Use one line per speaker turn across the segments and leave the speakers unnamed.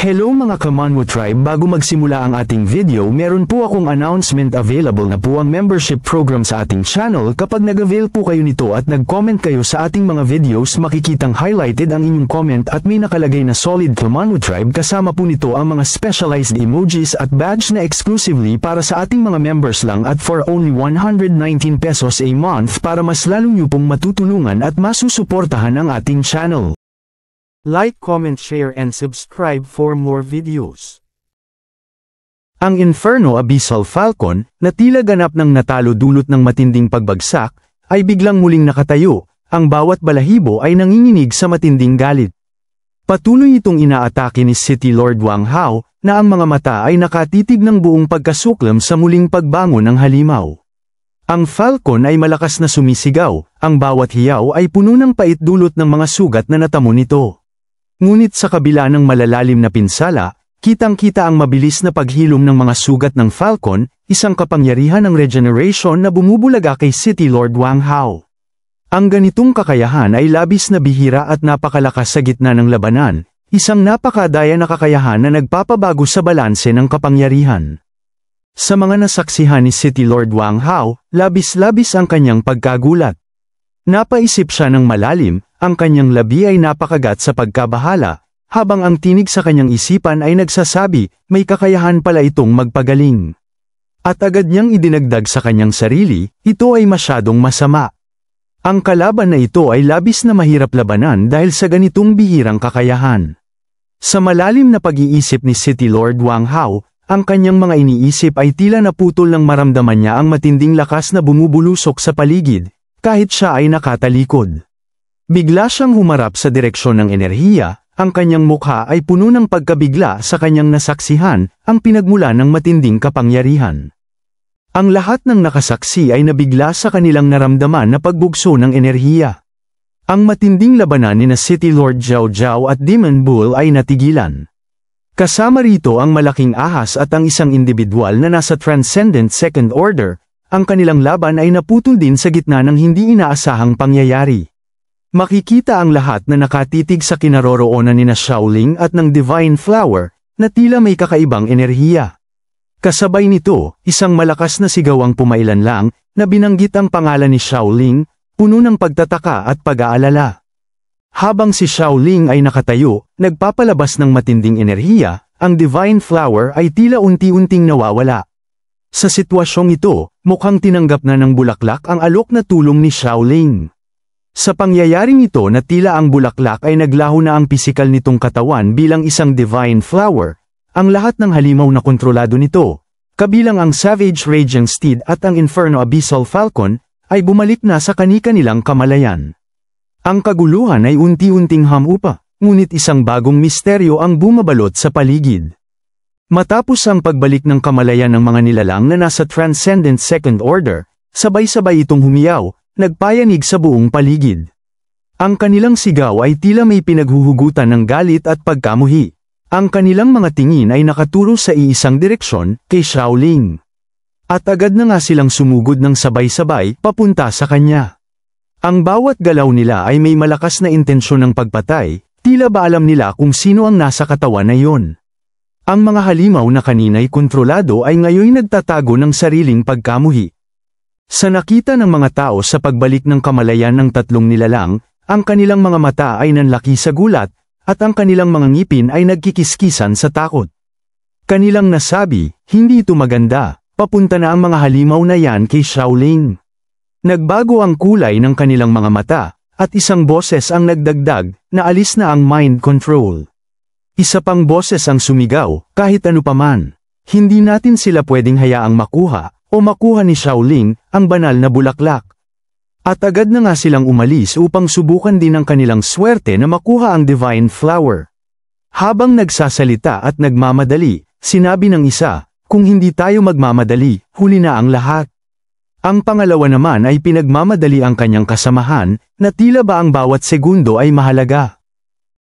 Hello mga Kamanwo Tribe, bago magsimula ang ating video meron po akong announcement. Available na po ang membership program sa ating channel. Kapag nag-avail po kayo nito at nag-comment kayo sa ating mga videos, makikitang highlighted ang inyong comment at may nakalagay na solid Kamanwo Tribe. Kasama po nito ang mga specialized emojis at badge na exclusively para sa ating mga members lang at for only 119 pesos a month para mas lalo nyo pong matutulungan at masusuportahan ang ating channel. Like, comment, share and subscribe for more videos. Ang Inferno Abyssal Falcon, na tila ganap ng natalo dulot ng matinding pagbagsak, ay biglang muling nakatayo. Ang bawat balahibo ay nanginginig sa matinding galit. Patuloy itong inaatake ni City Lord Wang Hao, na ang mga mata ay nakatitig ng buong pagkasuklam sa muling pagbangon ng halimaw. Ang Falcon ay malakas na sumisigaw, ang bawat hiyaw ay puno ng pait dulot ng mga sugat na natamo nito. Ngunit sa kabila ng malalalim na pinsala, kitang-kita ang mabilis na paghilom ng mga sugat ng Falcon, isang kapangyarihan ng regeneration na bumubulaga kay City Lord Wang Hao. Ang ganitong kakayahan ay labis na bihira at napakalakas sa gitna ng labanan, isang napakadaya na kakayahan na nagpapabago sa balanse ng kapangyarihan. Sa mga nasaksihan ni City Lord Wang Hao, labis-labis ang kanyang pagkagulat. Napaisip siya ng malalim, ang kanyang labi ay napakagat sa pagkabahala, habang ang tinig sa kanyang isipan ay nagsasabi, may kakayahan pala itong magpagaling. At agad niyang idinagdag sa kanyang sarili, ito ay masyadong masama. Ang kalaban na ito ay labis na mahirap labanan dahil sa ganitong bihirang kakayahan. Sa malalim na pag-iisip ni City Lord Wang Hao, ang kanyang mga iniisip ay tila naputol nang maramdaman niya ang matinding lakas na bumubulusok sa paligid, kahit siya ay nakatalikod. Bigla siyang humarap sa direksyon ng enerhiya, ang kanyang mukha ay puno ng pagkabigla sa kanyang nasaksihan, ang pinagmula ng matinding kapangyarihan. Ang lahat ng nakasaksi ay nabigla sa kanilang naramdaman na pagbugso ng enerhiya. Ang matinding labanan ni City Lord Jiao Jiao at Demon Bull ay natigilan. Kasama rito ang malaking ahas at ang isang individual na nasa Transcendent Second Order, ang kanilang laban ay naputol din sa gitna ng hindi inaasahang pangyayari. Makikita ang lahat na nakatitig sa kinaroroonan ni Xiaoling at ng Divine Flower, na tila may kakaibang enerhiya. Kasabay nito, isang malakas na sigaw ang pumailan lang, na binanggit ang pangalan ni Xiaoling, puno ng pagtataka at pag-aalala. Habang si Xiaoling ay nakatayo, nagpapalabas ng matinding enerhiya, ang Divine Flower ay tila unti-unting nawawala. Sa sitwasyong ito, mukhang tinanggap na ng bulaklak ang alok na tulong ni Xiaoling. Sa pangyayaring ito na tila ang bulaklak ay naglaho na ang pisikal nitong katawan bilang isang Divine Flower, ang lahat ng halimaw na kontrolado nito, kabilang ang Savage Raging Steed at ang Inferno Abyssal Falcon, ay bumalik na sa kani-kanilang kamalayan. Ang kaguluhan ay unti-unting hamupa, ngunit isang bagong misteryo ang bumabalot sa paligid. Matapos ang pagbalik ng kamalayan ng mga nilalang na nasa Transcendent Second Order, sabay-sabay itong humiyaw, nagpayanig sa buong paligid. Ang kanilang sigaw ay tila may pinaghuhugutan ng galit at pagkamuhi. Ang kanilang mga tingin ay nakaturo sa iisang direksyon, kay Xiaoling. At agad na nga silang sumugod ng sabay-sabay, papunta sa kanya. Ang bawat galaw nila ay may malakas na intensyon ng pagpatay, tila ba alam nila kung sino ang nasa katawan na iyon. Ang mga halimaw na kanina'y kontrolado ay ngayon nagtatago ng sariling pagkamuhi. Sa nakita ng mga tao sa pagbalik ng kamalayan ng tatlong nilalang, ang kanilang mga mata ay nanlaki sa gulat, at ang kanilang mga ngipin ay nagkikiskisan sa takot. Kanilang nasabi, hindi ito maganda, papunta na ang mga halimaw na yan kay Xiaoling. Nagbago ang kulay ng kanilang mga mata, at isang boses ang nagdagdag, na alis na ang mind control. Isa pang boses ang sumigaw, kahit ano paman, hindi natin sila pwedeng hayaang makuha ni Xiaoling, ang banal na bulaklak. At agad na nga silang umalis upang subukan din ang kanilang swerte na makuha ang Divine Flower. Habang nagsasalita at nagmamadali, sinabi ng isa, kung hindi tayo magmamadali, huli na ang lahat. Ang pangalawa naman ay pinagmamadali ang kanyang kasamahan, na tila ba ang bawat segundo ay mahalaga.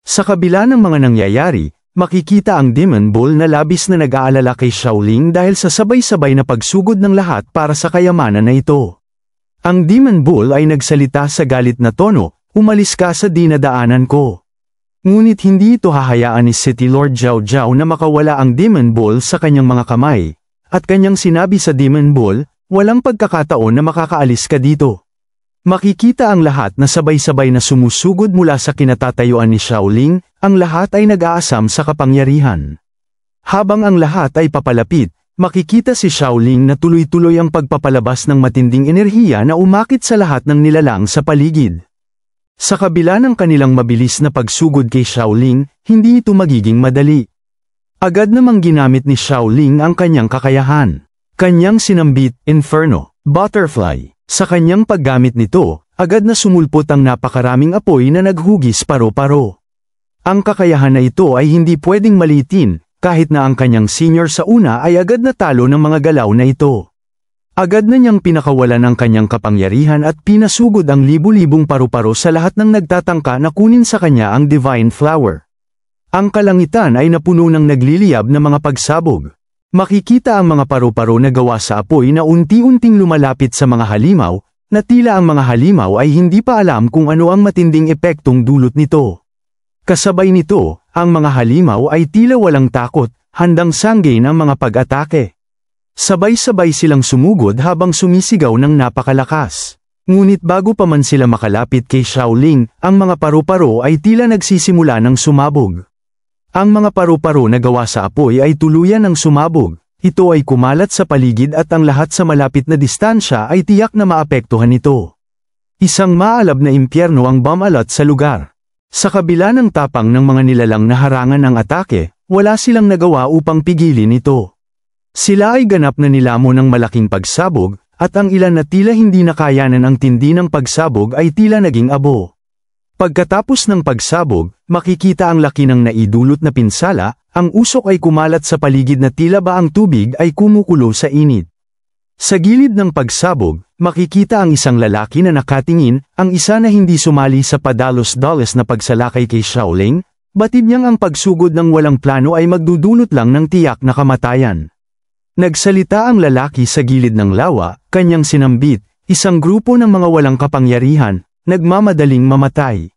Sa kabila ng mga nangyayari, makikita ang Demon Bull na labis na nag-aalala kay Xiaoling dahil sa sabay-sabay na pagsugod ng lahat para sa kayamanan na ito. Ang Demon Bull ay nagsalita sa galit na tono, umalis ka sa dinadaanan ko. Ngunit hindi ito hahayaan ni City Lord Zhao Zhao na makawala ang Demon Ball sa kanyang mga kamay, at kanyang sinabi sa Demon Ball, walang pagkakataon na makakaalis ka dito. Makikita ang lahat na sabay-sabay na sumusugod mula sa kinatatayuan ni Shaolin, ang lahat ay nag-aasam sa kapangyarihan. Habang ang lahat ay papalapit, makikita si Shaolin na tuloy-tuloy ang pagpapalabas ng matinding enerhiya na umakit sa lahat ng nilalang sa paligid. Sa kabila ng kanilang mabilis na pagsugod kay Shaolin, hindi ito magiging madali. Agad namang ginamit ni Shaolin ang kanyang kakayahan. Kanyang sinambit, Inferno, Butterfly. Sa kanyang paggamit nito, agad na sumulpot ang napakaraming apoy na naghugis paro-paro. Ang kakayahan na ito ay hindi pwedeng maliitin, kahit na ang kanyang senior sa una ay agad na talo ng mga galaw na ito. Agad na niyang pinakawalan ang kanyang kapangyarihan at pinasugod ang libu-libong paru-paro sa lahat ng nagtatangka na kunin sa kanya ang Divine Flower. Ang kalangitan ay napuno ng nagliliyab na mga pagsabog. Makikita ang mga paru-paro na gawa sa apoy na unti-unting lumalapit sa mga halimaw, na tila ang mga halimaw ay hindi pa alam kung ano ang matinding epektong dulot nito. Kasabay nito, ang mga halimaw ay tila walang takot, handang sanggain ang mga pag-atake. Sabay-sabay silang sumugod habang sumisigaw ng napakalakas. Ngunit bago pa man sila makalapit kay Shaolin, ang mga paru-paro ay tila nagsisimula ng sumabog. Ang mga paru-paro na gawa sa apoy ay tuluyan ng sumabog, ito ay kumalat sa paligid at ang lahat sa malapit na distansya ay tiyak na maapektuhan nito. Isang maalab na impyerno ang bumalat sa lugar. Sa kabila ng tapang ng mga nilalang na harangan ang atake, wala silang nagawa upang pigilin ito. Sila ay ganap na nilamon ng malaking pagsabog, at ang ilan na tila hindi nakayanan ang tindi ng pagsabog ay tila naging abo. Pagkatapos ng pagsabog, makikita ang laki ng naidulot na pinsala, ang usok ay kumalat sa paligid na tila ba ang tubig ay kumukulo sa init. Sa gilid ng pagsabog, makikita ang isang lalaki na nakatingin, ang isa na hindi sumali sa padalos-dalos na pagsalakay kay Shaolin, batid niyang ang pagsugod ng walang plano ay magdudulot lang ng tiyak na kamatayan. Nagsalita ang lalaki sa gilid ng lawa, kanyang sinambit, isang grupo ng mga walang kapangyarihan, nagmamadaling mamatay.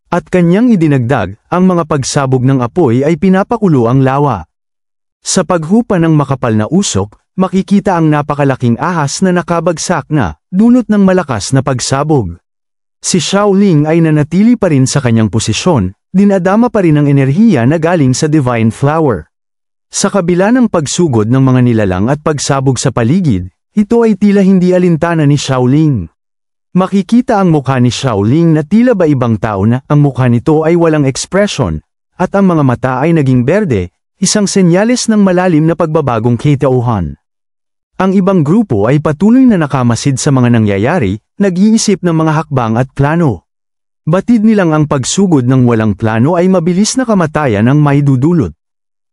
At kanyang idinagdag, ang mga pagsabog ng apoy ay pinapakulo ang lawa. Sa paghupa ng makapal na usok, makikita ang napakalaking ahas na nakabagsak na, dulot ng malakas na pagsabog. Si Shaolin ay nanatili pa rin sa kanyang posisyon, dinadama pa rin ang enerhiya na galing sa Divine Flower. Sa kabila ng pagsugod ng mga nilalang at pagsabog sa paligid, ito ay tila hindi alintana ni Shaolin. Makikita ang mukha ni Shaolin na tila ba ibang tao na ang mukha nito ay walang ekspresyon, at ang mga mata ay naging berde, isang senyales ng malalim na pagbabagong kitauhan. Ang ibang grupo ay patuloy na nakamasid sa mga nangyayari, nag-iisip ng mga hakbang at plano. Batid nilang ang pagsugod ng walang plano ay mabilis na kamatayan ang may dudulot.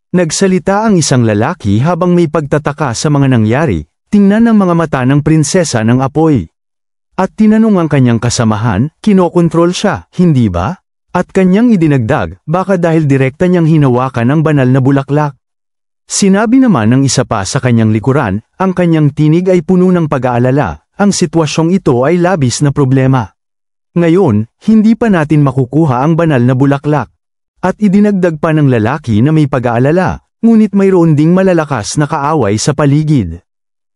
Nagsalita ang isang lalaki habang may pagtataka sa mga nangyari, tingnan ng mga mata ng prinsesa ng apoy. At tinanong ang kanyang kasamahan, kinokontrol siya, hindi ba? At kanyang idinagdag, baka dahil direkta niyang hinawakan ang banal na bulaklak. Sinabi naman ng isa pa sa kanyang likuran, ang kanyang tinig ay puno ng pag-aalala, ang sitwasyong ito ay labis na problema. Ngayon, hindi pa natin makukuha ang banal na bulaklak. At idinagdag pa ng lalaki na may pag-aalala, ngunit mayroon ding malalakas na kaaway sa paligid.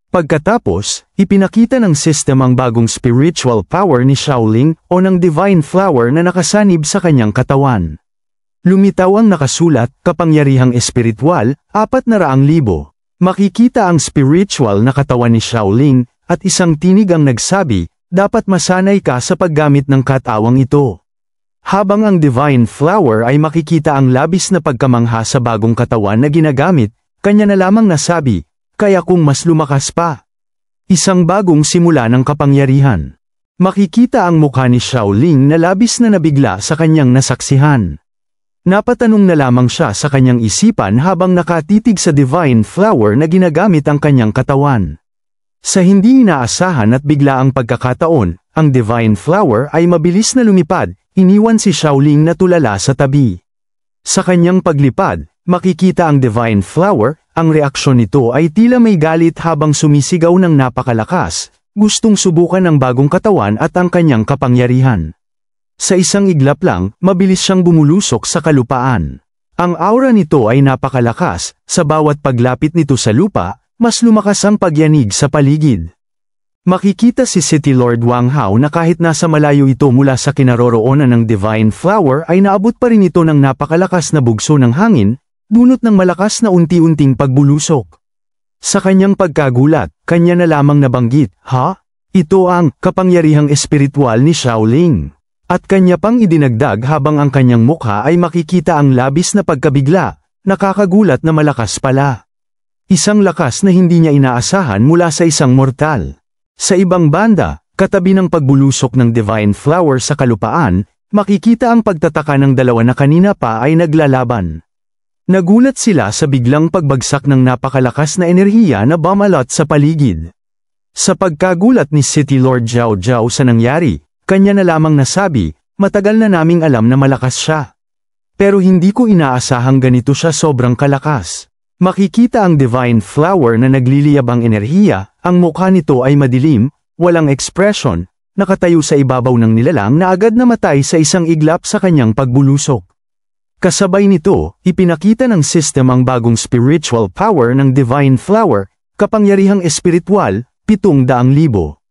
Pagkatapos, ipinakita ng system ang bagong spiritual power ni Shaolin o ng Divine Flower na nakasanib sa kanyang katawan. Lumitaw ang nakasulat, kapangyarihang espiritual, 400,000. Makikita ang spiritual na katawan ni Shaolin, at isang tinig ang nagsabi, dapat masanay ka sa paggamit ng katawang ito. Habang ang Divine Flower ay makikita ang labis na pagkamangha sa bagong katawan na ginagamit, kanya na lamang nasabi, kaya kung mas lumakas pa. Isang bagong simula ng kapangyarihan. Makikita ang mukha ni Shaolin na labis na nabigla sa kanyang nasaksihan. Napatanong na lamang siya sa kanyang isipan habang nakatitig sa Divine Flower na ginagamit ang kanyang katawan. Sa hindi inaasahan at biglaang pagkakataon, ang Divine Flower ay mabilis na lumipad, iniwan si Shaolin na tulala sa tabi. Sa kanyang paglipad, makikita ang Divine Flower, ang reaksyon nito ay tila may galit habang sumisigaw ng napakalakas, gustong subukan ang bagong katawan at ang kanyang kapangyarihan. Sa isang iglap lang, mabilis siyang bumulusok sa kalupaan. Ang aura nito ay napakalakas, sa bawat paglapit nito sa lupa, mas lumakas ang pagyanig sa paligid. Makikita si City Lord Wang Hao na kahit nasa malayo ito mula sa kinaroroonan ng Divine Flower ay naabot pa rin ito ng napakalakas na bugso ng hangin, dulot ng malakas na unti-unting pagbulusok. Sa kanyang pagkagulat, kanya na lamang nabanggit, "Ha? Ito ang kapangyarihang espiritual ni Shaolin." At kanya pang idinagdag habang ang kanyang mukha ay makikita ang labis na pagkabigla, nakakagulat na malakas pala. Isang lakas na hindi niya inaasahan mula sa isang mortal. Sa ibang banda, katabi ng pagbulusok ng Divine Flower sa kalupaan, makikita ang pagtataka ng dalawa na kanina pa ay naglalaban. Nagulat sila sa biglang pagbagsak ng napakalakas na enerhiya na bumalot sa paligid. Sa pagkagulat ni City Lord Zhao Zhao sa nangyari, kanya na lamang nasabi, "Matagal na naming alam na malakas siya. Pero hindi ko inaasahang ganito siya sobrang kalakas." Makikita ang Divine Flower na nagliliyab ang enerhiya, ang mukha nito ay madilim, walang ekspresyon, nakatayo sa ibabaw ng nilalang na agad namatay sa isang iglap sa kanyang pagbulusok. Kasabay nito, ipinakita ng system ang bagong spiritual power ng Divine Flower, kapangyarihang espiritual, 700,000.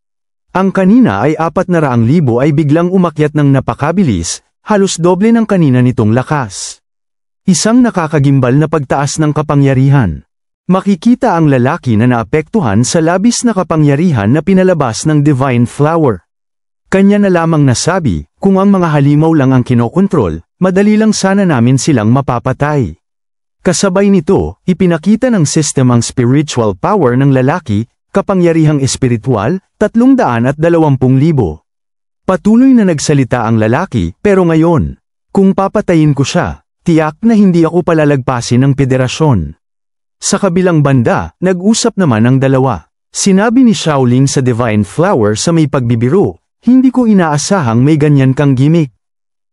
Ang kanina ay 400,000 ay biglang umakyat ng napakabilis, halos doble ng kanina nitong lakas. Isang nakakagimbal na pagtaas ng kapangyarihan. Makikita ang lalaki na naapektuhan sa labis na kapangyarihan na pinalabas ng Divine Flower. Kanya na lamang nasabi, "Kung ang mga halimaw lang ang kinokontrol, madali lang sana namin silang mapapatay." Kasabay nito, ipinakita ng system ang spiritual power ng lalaki, kapangyarihang espiritual, 320,000. Patuloy na nagsalita ang lalaki, "Pero ngayon, kung papatayin ko siya, tiyak na hindi ako palalagpasin ng federasyon." Sa kabilang banda, nag-usap naman ang dalawa. Sinabi ni Shaolin sa Divine Flower sa may pagbibiro, "Hindi ko inaasahang may ganyan kang gimmick."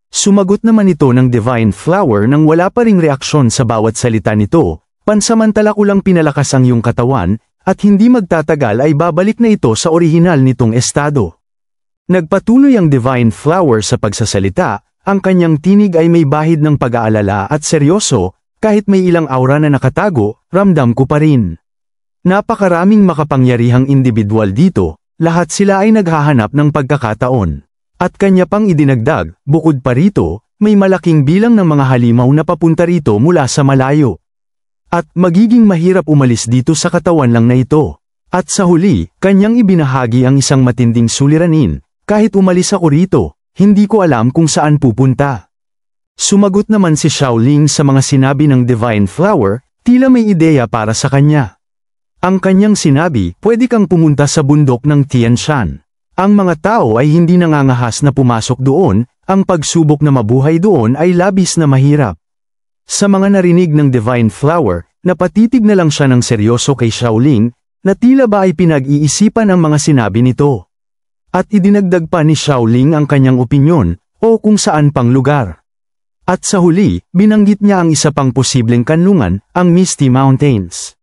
Sumagot naman ito ng Divine Flower nang wala pa ring reaksyon sa bawat salita nito, "Pansamantala ko lang pinalakas ang iyong katawan, at hindi magtatagal ay babalik na ito sa orihinal nitong estado." Nagpatuloy ang Divine Flower sa pagsasalita, ang kanyang tinig ay may bahid ng pag-aalala at seryoso, kahit may ilang aura na nakatago, ramdam ko pa rin. Napakaraming makapangyarihang individual dito, lahat sila ay naghahanap ng pagkakataon. At kanya pang idinagdag, bukod pa rito, may malaking bilang ng mga halimaw na papunta rito mula sa malayo. At magiging mahirap umalis dito sa katawan lang na ito. At sa huli, kanyang ibinahagi ang isang matinding suliranin, "Kahit umalis ako rito, hindi ko alam kung saan pupunta." Sumagot naman si Shaolin sa mga sinabi ng Divine Flower, tila may ideya para sa kanya. Ang kanyang sinabi, "Pwede kang pumunta sa bundok ng Tianshan. Ang mga tao ay hindi nangangahas na pumasok doon, ang pagsubok na mabuhay doon ay labis na mahirap." Sa mga narinig ng Divine Flower, napatitig na lang siya ng seryoso kay Shaolin, na tila ba ay pinag-iisipan ang mga sinabi nito. At idinagdag pa ni Shaolin ang kanyang opinyon, o kung saan pang lugar. At sa huli, binanggit niya ang isa pang posibleng kanlungan, ang Misty Mountains.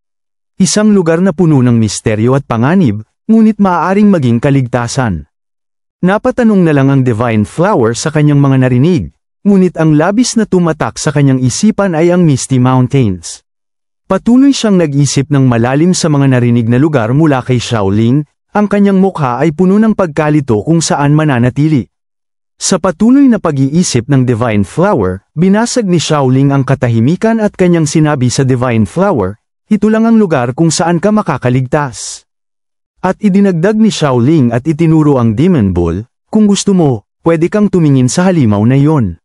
Isang lugar na puno ng misteryo at panganib, ngunit maaaring maging kaligtasan. Napatanong na lang ang Divine Flower sa kanyang mga narinig, ngunit ang labis na tumatak sa kanyang isipan ay ang Misty Mountains. Patuloy siyang nag-isip ng malalim sa mga narinig na lugar mula kay Shaolin. Ang kanyang mukha ay puno ng pagkalito kung saan mananatili. Sa patuloy na pag-iisip ng Divine Flower, binasag ni Shaolin ang katahimikan at kanyang sinabi sa Divine Flower, "Ito lang ang lugar kung saan ka makakaligtas." At idinagdag ni Shaolin at itinuro ang Demon Bull, "Kung gusto mo, pwede kang tumingin sa halimaw na iyon."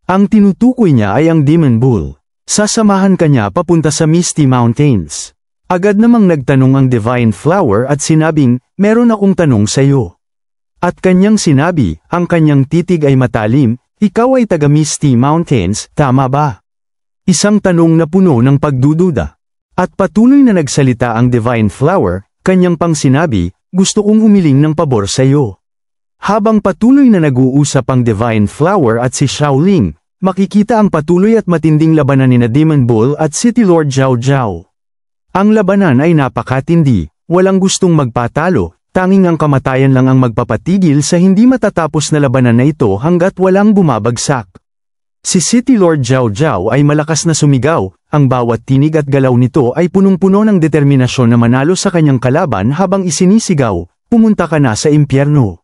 Ang tinutukoy niya ay ang Demon Bull. Sasamahan kanya papunta sa Misty Mountains. Agad namang nagtanong ang Divine Flower at sinabing, "Meron akong tanong sa iyo." At kanyang sinabi, ang kanyang titig ay matalim, "Ikaw ay taga Misty Mountains, tama ba?" Isang tanong na puno ng pagdududa. At patuloy na nagsalita ang Divine Flower, kanyang pang sinabi, "Gusto kong humiling ng pabor sa iyo." Habang patuloy na nag-uusap ang Divine Flower at si Shaolin, makikita ang patuloy at matinding labanan ni Demon Bull at City Lord Zhao Zhao. Ang labanan ay napakatindi, walang gustong magpatalo, Tanging ang kamatayan lang ang magpapatigil sa hindi matatapos na labanan na ito hanggat walang bumabagsak. Si City Lord Zhao Zhao ay malakas na sumigaw, ang bawat tinig at galaw nito ay punong-puno ng determinasyon na manalo sa kanyang kalaban habang isinisigaw, pumunta ka na sa impyerno.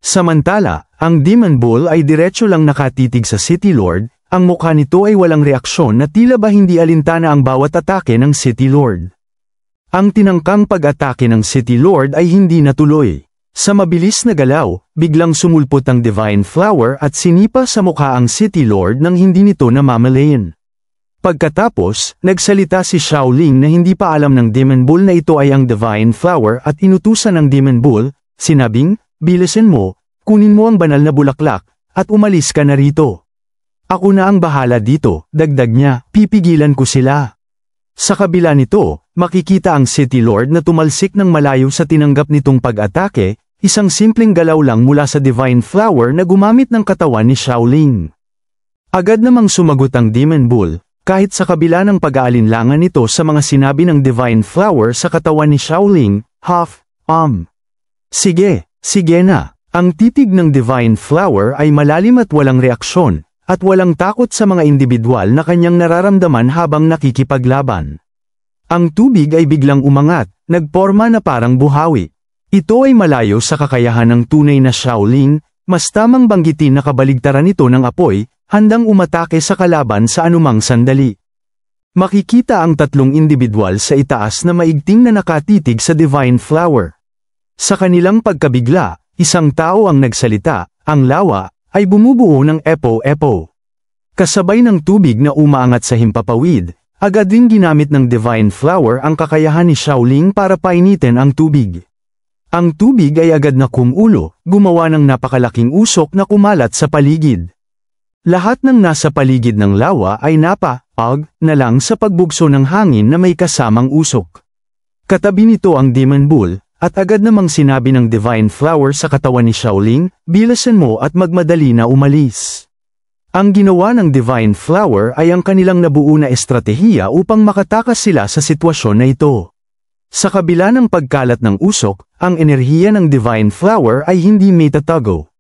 Samantala, ang Demon Bull ay diretso lang nakatitig sa City Lord, ang mukha nito ay walang reaksyon na tila ba hindi alintana ang bawat atake ng City Lord. Ang tinangkang pag-atake ng City Lord ay hindi natuloy. Sa mabilis na galaw, biglang sumulpot ang Divine Flower at sinipa sa mukha ang City Lord nang hindi nito namamalayan. Pagkatapos, nagsalita si Shaoling na hindi pa alam ng Demon Bull na ito ay ang Divine Flower at inutusan ng Demon Bull, sinabing, bilisan mo, kunin mo ang banal na bulaklak, at umalis ka na rito. Ako na ang bahala dito, dagdag niya, pipigilan ko sila. Sa kabila nito, makikita ang City Lord na tumalsik ng malayo sa tinanggap nitong pag-atake, isang simpleng galaw lang mula sa Divine Flower na gumamit ng katawan ni Shaoling. Agad namang sumagot ang Demon Bull, kahit sa kabila ng pag-aalinlangan nito sa mga sinabi ng Divine Flower sa katawan ni Shaoling, Sige na. Ang titig ng Divine Flower ay malalim at walang reaksyon, at walang takot sa mga individual na kanyang nararamdaman habang nakikipaglaban. Ang tubig ay biglang umangat, nagporma na parang buhawi. Ito ay malayo sa kakayahan ng tunay na Shaoling, mas tamang banggitin na kabaligtaran ito ng apoy, handang umatake sa kalaban sa anumang sandali. Makikita ang tatlong individual sa itaas na maigting na nakatitig sa Divine Flower. Sa kanilang pagkabigla, isang tao ang nagsalita, ang lawa, ay bumubuo ng epo-epo. Kasabay ng tubig na umaangat sa himpapawid, agad din ginamit ng Divine Flower ang kakayahan ni Shaoling para painitin ang tubig. Ang tubig ay agad na kumulo, gumawa ng napakalaking usok na kumalat sa paligid. Lahat ng nasa paligid ng lawa ay napag na lang sa pagbugso ng hangin na may kasamang usok. Katabi nito ang Demon Bull, at agad namang sinabi ng Divine Flower sa katawan ni Shaoling, bilisan mo at magmadali na umalis. Ang ginawa ng Divine Flower ay ang kanilang nabuo na estratehiya upang makatakas sila sa sitwasyon na ito. Sa kabila ng pagkalat ng usok, ang enerhiya ng Divine Flower ay hindi may tatago.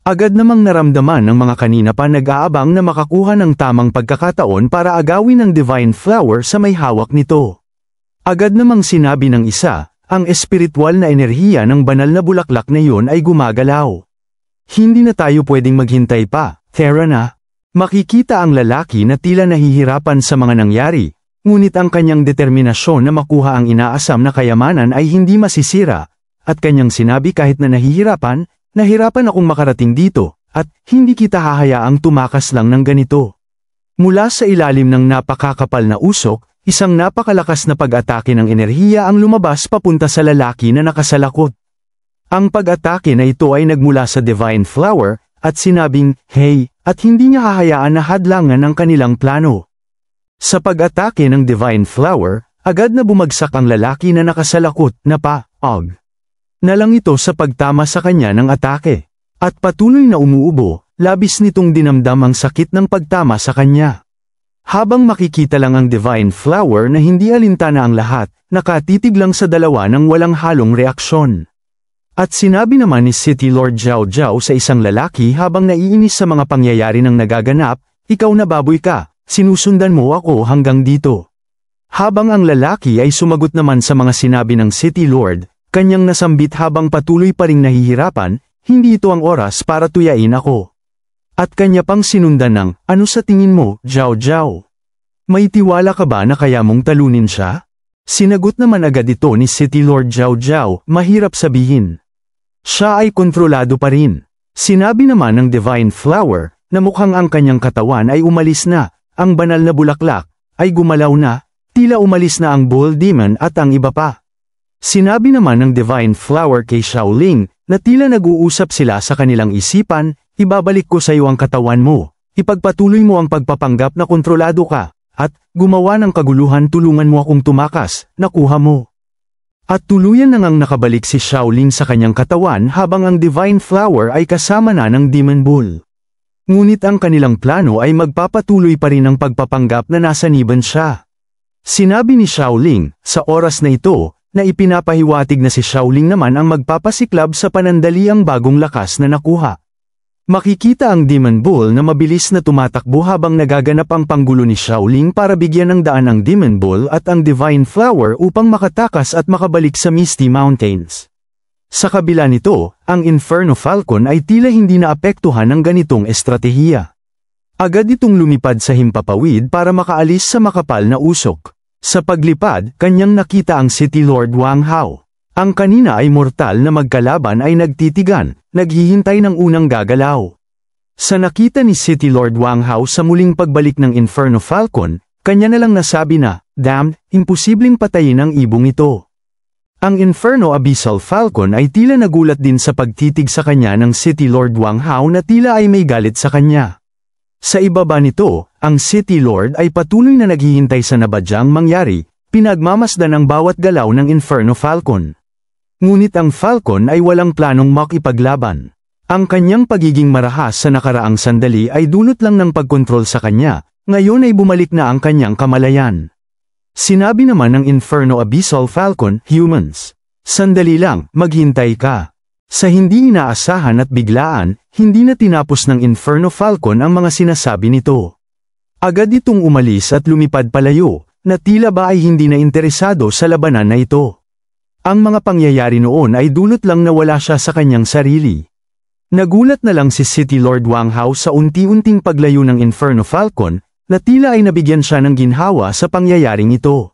Agad namang naramdaman ng mga kanina pa nag-aabang na makakuha ng tamang pagkakataon para agawin ng Divine Flower sa may hawak nito. Agad namang sinabi ng isa, ang espiritual na enerhiya ng banal na bulaklak na iyon ay gumagalaw. Hindi na tayo pwedeng maghintay pa, Thera na. Makikita ang lalaki na tila nahihirapan sa mga nangyari, ngunit ang kanyang determinasyon na makuha ang inaasam na kayamanan ay hindi masisira, at kanyang sinabi kahit na nahihirapan akong makarating dito, at hindi kita hahayaang tumakas lang ng ganito. Mula sa ilalim ng napakakapal na usok, isang napakalakas na pag-atake ng enerhiya ang lumabas papunta sa lalaki na nakasalakot. Ang pag-atake na ito ay nagmula sa Divine Flower, at sinabing, hey, at hindi niya hahayaan na hadlangan ang kanilang plano. Sa pag-atake ng Divine Flower, agad na bumagsak ang lalaki na nakasalakot na na lang ito sa pagtama sa kanya ng atake. At patuloy na umuubo, labis nitong dinamdam ang sakit ng pagtama sa kanya. Habang makikita lang ang Divine Flower na hindi alintana ang lahat, nakatitig lang sa dalawa ng walang halong reaksyon. At sinabi naman ni City Lord Zhao Zhao sa isang lalaki habang naiinis sa mga pangyayari ng nagaganap, ikaw na baboy ka, sinusundan mo ako hanggang dito. Habang ang lalaki ay sumagot naman sa mga sinabi ng City Lord, kanyang nasambit habang patuloy pa ring nahihirapan, hindi ito ang oras para tuyain ako. At kanya pang sinundan ng, ano sa tingin mo, Zhao Zhao? May tiwala ka ba na kaya mong talunin siya? Sinagot naman agad ito ni City Lord Zhao Zhao, mahirap sabihin. Siya ay kontrolado pa rin. Sinabi naman ng Divine Flower, na mukhang ang kanyang katawan ay umalis na, ang banal na bulaklak, ay gumalaw na, tila umalis na ang Bull Demon at ang iba pa. Sinabi naman ng Divine Flower kay Shaoling, na tila nag-uusap sila sa kanilang isipan, ibabalik ko sa iyo ang katawan mo, ipagpatuloy mo ang pagpapanggap na kontrolado ka, at gumawa ng kaguluhan tulungan mo akong tumakas, nakuha mo. At tuluyan na ngang nakabalik si Shaoling sa kanyang katawan habang ang Divine Flower ay kasama na ng Demon Bull. Ngunit ang kanilang plano ay magpapatuloy pa rin ang pagpapanggap na nasaniban siya. Sinabi ni Shaoling, sa oras na ito, na ipinapahiwatig na si Shaoling naman ang magpapasiklab sa panandaliang bagong lakas na nakuha. Makikita ang Demon Bull na mabilis na tumatakbo habang nagaganap ang panggulo ni Shaoling para bigyan ng daan ang Demon Bull at ang Divine Flower upang makatakas at makabalik sa Misty Mountains. Sa kabila nito, ang Inferno Falcon ay tila hindi naapektuhan ng ganitong estratehiya. Agad itong lumipad sa himpapawid para makaalis sa makapal na usok. Sa paglipad, kanyang nakita ang City Lord Wang Hao. Ang kanina ay mortal na magkalaban ay nagtitigan, naghihintay ng unang gagalaw. Sa nakita ni City Lord Wang Hao sa muling pagbalik ng Inferno Falcon, kanya na lang nasabi na, "Damn, imposibleng patayin ang ibong ito." Ang Inferno Abyssal Falcon ay tila nagulat din sa pagtitig sa kanya ng City Lord Wang Hao na tila ay may galit sa kanya. Sa ibaba nito, ang City Lord ay patuloy na naghihintay sa nabadyang mangyari, pinagmamasdan ang bawat galaw ng Inferno Falcon. Ngunit ang Falcon ay walang planong makipaglaban. Ang kanyang pagiging marahas sa nakaraang sandali ay dulot lang ng pagkontrol sa kanya, ngayon ay bumalik na ang kanyang kamalayan. Sinabi naman ng Inferno Abyssal Falcon, "Humans, sandali lang, maghintay ka." Sa hindi inaasahan at biglaan, hindi na tinapos ng Inferno Falcon ang mga sinasabi nito. Agad itong umalis at lumipad palayo, na tila ba ay hindi na interesado sa labanan na ito. Ang mga pangyayari noon ay dulot lang na wala siya sa kanyang sarili. Nagulat na lang si City Lord Wang Hao sa unti-unting paglayo ng Inferno Falcon, na tila ay nabigyan siya ng ginhawa sa pangyayaring ito.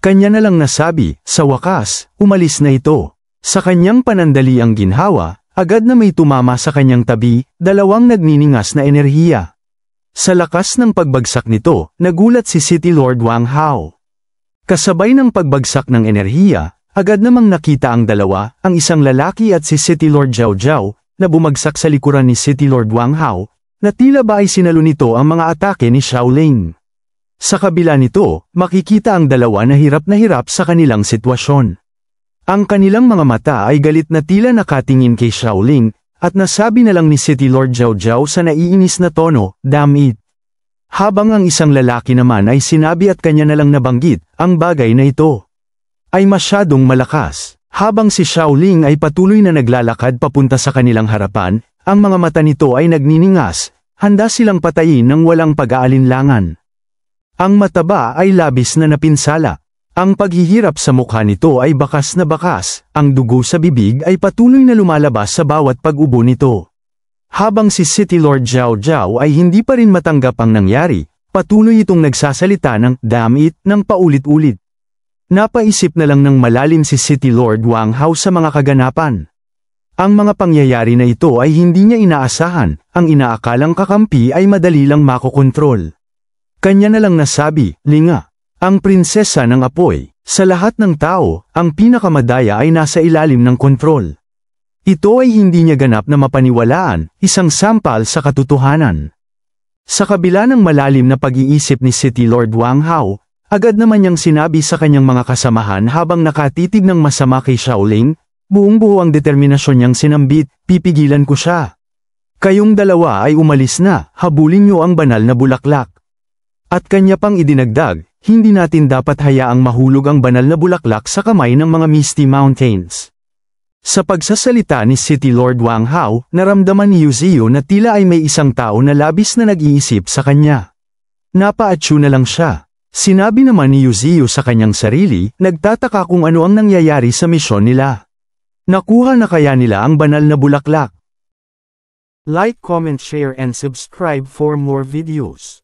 Kanya na lang nasabi, sa wakas, umalis na ito. Sa kanyang panandaliang ginhawa, agad na may tumama sa kanyang tabi, dalawang nagniningas na enerhiya. Sa lakas ng pagbagsak nito, nagulat si City Lord Wang Hao. Kasabay ng pagbagsak ng enerhiya, agad namang nakita ang dalawa, ang isang lalaki at si City Lord Zhao Zhao, na bumagsak sa likuran ni City Lord Wang Hao, na tila ba ay sinalo nito ang mga atake ni Shaoling. Sa kabila nito, makikita ang dalawa na hirap sa kanilang sitwasyon. Ang kanilang mga mata ay galit na tila nakatingin kay Shaoling, at nasabi na lang ni City Lord Zhao Zhao sa naiinis na tono, "Damn it." Habang ang isang lalaki naman ay sinabi at kanya na lang nabanggit, ang bagay na ito ay masyadong malakas. Habang si Shaoling ay patuloy na naglalakad papunta sa kanilang harapan, ang mga mata nito ay nagniningas, handa silang patayin ng walang pag-aalinlangan. Ang mataba ay labis na napinsala. Ang paghihirap sa mukha nito ay bakas na bakas, ang dugo sa bibig ay patuloy na lumalabas sa bawat pag-ubo nito. Habang si City Lord Zhao Zhao ay hindi pa rin matanggap ang nangyari, patuloy itong nagsasalita ng "damn it" ng paulit-ulit. Napaisip na lang ng malalim si City Lord Wang Hao sa mga kaganapan. Ang mga pangyayari na ito ay hindi niya inaasahan, ang inaakalang kakampi ay madali lang makokontrol. Kanya na lang nasabi, "Linga, ang prinsesa ng apoy, sa lahat ng tao, ang pinakamadaya ay nasa ilalim ng kontrol." Ito ay hindi niya ganap na mapaniwalaan, isang sampal sa katotohanan. Sa kabila ng malalim na pag-iisip ni City Lord Wang Hao, agad naman niyang sinabi sa kanyang mga kasamahan habang nakatitig ng masama kay Shaoling, buong-buo ang determinasyon niyang sinambit, "Pipigilan ko siya. Kayong dalawa ay umalis na, habulin niyo ang banal na bulaklak." At kanya pang idinagdag, "Hindi natin dapat hayaang mahulog ang banal na bulaklak sa kamay ng mga Misty Mountains." Sa pagsasalita ni City Lord Wang Hao, naramdaman ni Yuzio na tila ay may isang tao na labis na nag-iisip sa kanya. Napaatsu na lang siya. Sinabi naman ni Yuzio sa kanyang sarili, nagtataka kung ano ang nangyayari sa misyon nila. Nakuha na kaya nila ang banal na bulaklak? Like, comment, share and subscribe for more videos.